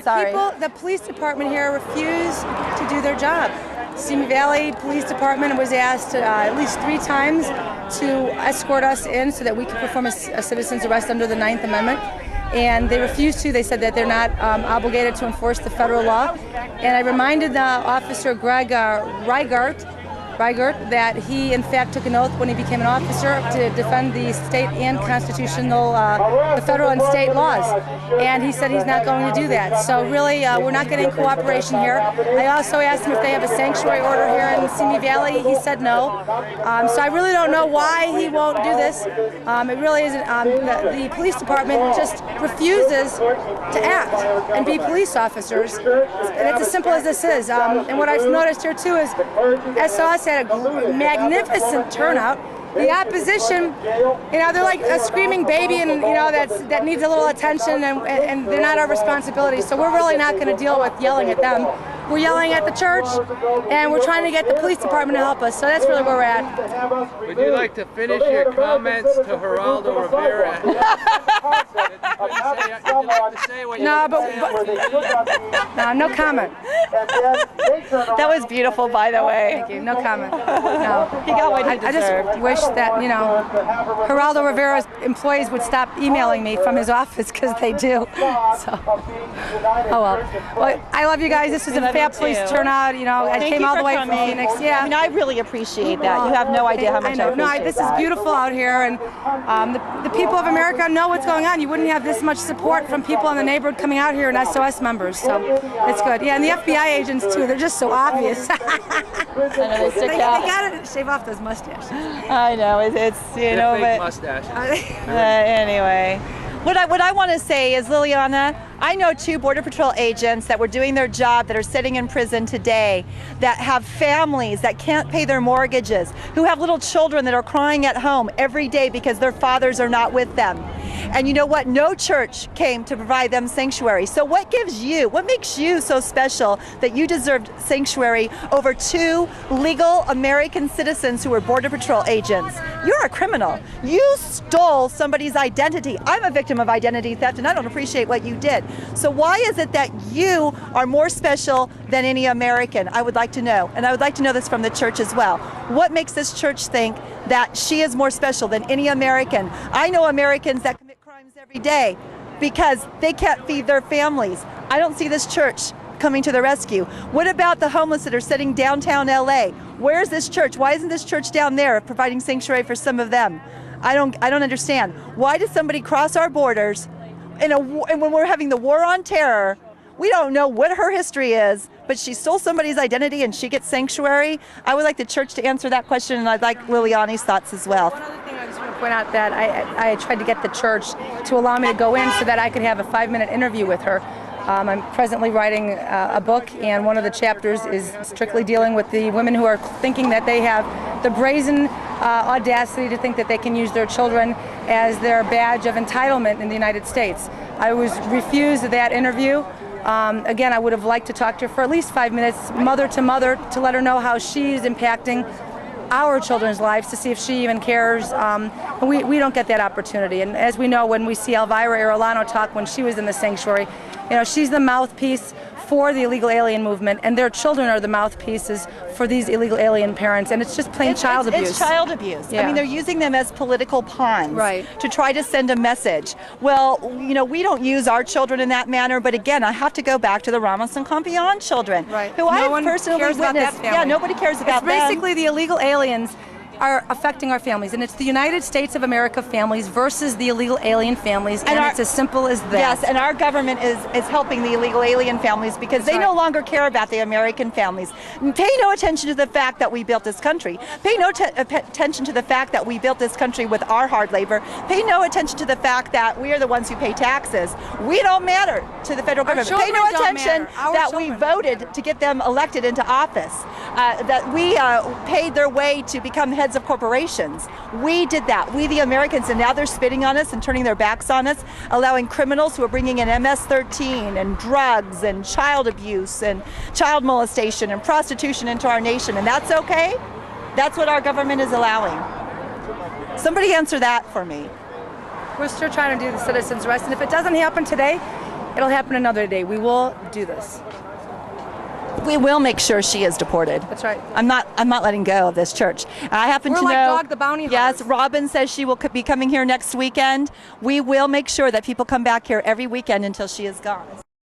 Sorry. The police department here refused to do their job. Simi Valley Police Department was asked at least 3 times to escort us in so that we could perform a citizen's arrest under the 9th Amendment. And they refused to. They said that they're not obligated to enforce the federal law. And I reminded Officer Greg Reigert that he in fact took an oath when he became an officer to defend the state and constitutional, the federal and state laws. And he said he's not going to do that. So really, we're not getting cooperation here. I also asked him if they have a sanctuary order here in Simi Valley. He said no. So I really don't know why he won't do this. It really isn't. The police department just refuses to act and be police officers. And it's as simple as this is. And what I've noticed here too is SOS had a magnificent turnout. The opposition, they're like a screaming baby, and that needs a little attention, and they're not our responsibility. So we're really not going to deal with yelling at them. We're yelling at the church, and we're trying to get the police department to help us. So that's really where we're at. Would you like to finish your comments to Geraldo Rivera? No comment. That was beautiful, by the way. Thank you. No comment. No. He got what he deserved. I just wish that, Geraldo Rivera's employees would stop emailing me from his office, because they do. So, well, I love you guys. This was a fab police turnout. I came all the way from Phoenix. Yeah. I really appreciate that. You have no idea how much I appreciate this is beautiful out here, and the people of America know what's going on. You wouldn't have this much support from people in the neighborhood coming out here and SOS members. So it's good. Yeah, and the FBI agents too. They're just so obvious. They gotta shave off those mustaches. I know it's but mustaches. Anyway, what I want to say is, Liliana, I know 2 Border Patrol agents that were doing their job that are sitting in prison today, that have families that can't pay their mortgages, who have little children that are crying at home every day because their fathers are not with them. And you know what? No church came to provide them sanctuary. So what makes you so special that you deserved sanctuary over 2 legal American citizens who were Border Patrol agents? You're a criminal. You stole somebody's identity. I'm a victim of identity theft, and I don't appreciate what you did. So why is it that you are more special than any American? I would like to know. And I would like to know this from the church as well. What makes this church think that she is more special than any American? I know Americans that commit crimes every day because they can't feed their families. I don't see this church coming to the rescue. What about the homeless that are sitting downtown LA? Where's this church? Why isn't this church down there providing sanctuary for some of them? I don't understand. Why does somebody cross our borders and when we're having the war on terror? We don't know what her history is, but she stole somebody's identity and she gets sanctuary. I would like the church to answer that question, and I'd like Liliani's thoughts as well. One other thing I just want to point out, that I tried to get the church to allow me to go in so that I could have a 5-minute interview with her. I'm presently writing a book, and one of the chapters is strictly dealing with the women who are thinking that they have the brazen audacity to think that they can use their children as their badge of entitlement in the United States. I was refused that interview. Again, I would have liked to talk to her for at least 5 minutes, mother to mother, to let her know how she's impacting our children's lives, to see if she even cares. We don't get that opportunity. And as we know, when we see Elvira Arellano talk when she was in the sanctuary, she's the mouthpiece for the illegal alien movement, and their children are the mouthpieces for these illegal alien parents, and it's just plain child abuse. It's child abuse. Yeah. I mean, they're using them as political pawns to try to send a message. Well, we don't use our children in that manner, but again, I have to go back to the Ramos and Campion children, who I have personally witnessed. Yeah, nobody cares about them. It's basically the illegal aliens are affecting our families, and it's the United States of America families versus the illegal alien families, and it's as simple as that. Yes, and our government is helping the illegal alien families because they no longer care about the American families. Pay no attention to the fact that we built this country. Pay no attention to the fact that we built this country with our hard labor. Pay no attention to the fact that we are the ones who pay taxes. We don't matter to the federal government. Pay no attention that we voted to get them elected into office, that we paid their way to become heads of corporations. We did that. We, the Americans, and now they're spitting on us and turning their backs on us, allowing criminals who are bringing in MS-13 and drugs and child abuse and child molestation and prostitution into our nation, and that's okay? That's what our government is allowing. Somebody answer that for me. We're still trying to do the citizen's arrest, and if it doesn't happen today, It'll happen another day. We will do this. We will make sure she is deported. That's right. I'm not letting go of this church. I happen We're to like know. Dog the Bounty Yes, Hunter. Robin says she will be coming here next weekend. We will make sure that people come back here every weekend until she is gone.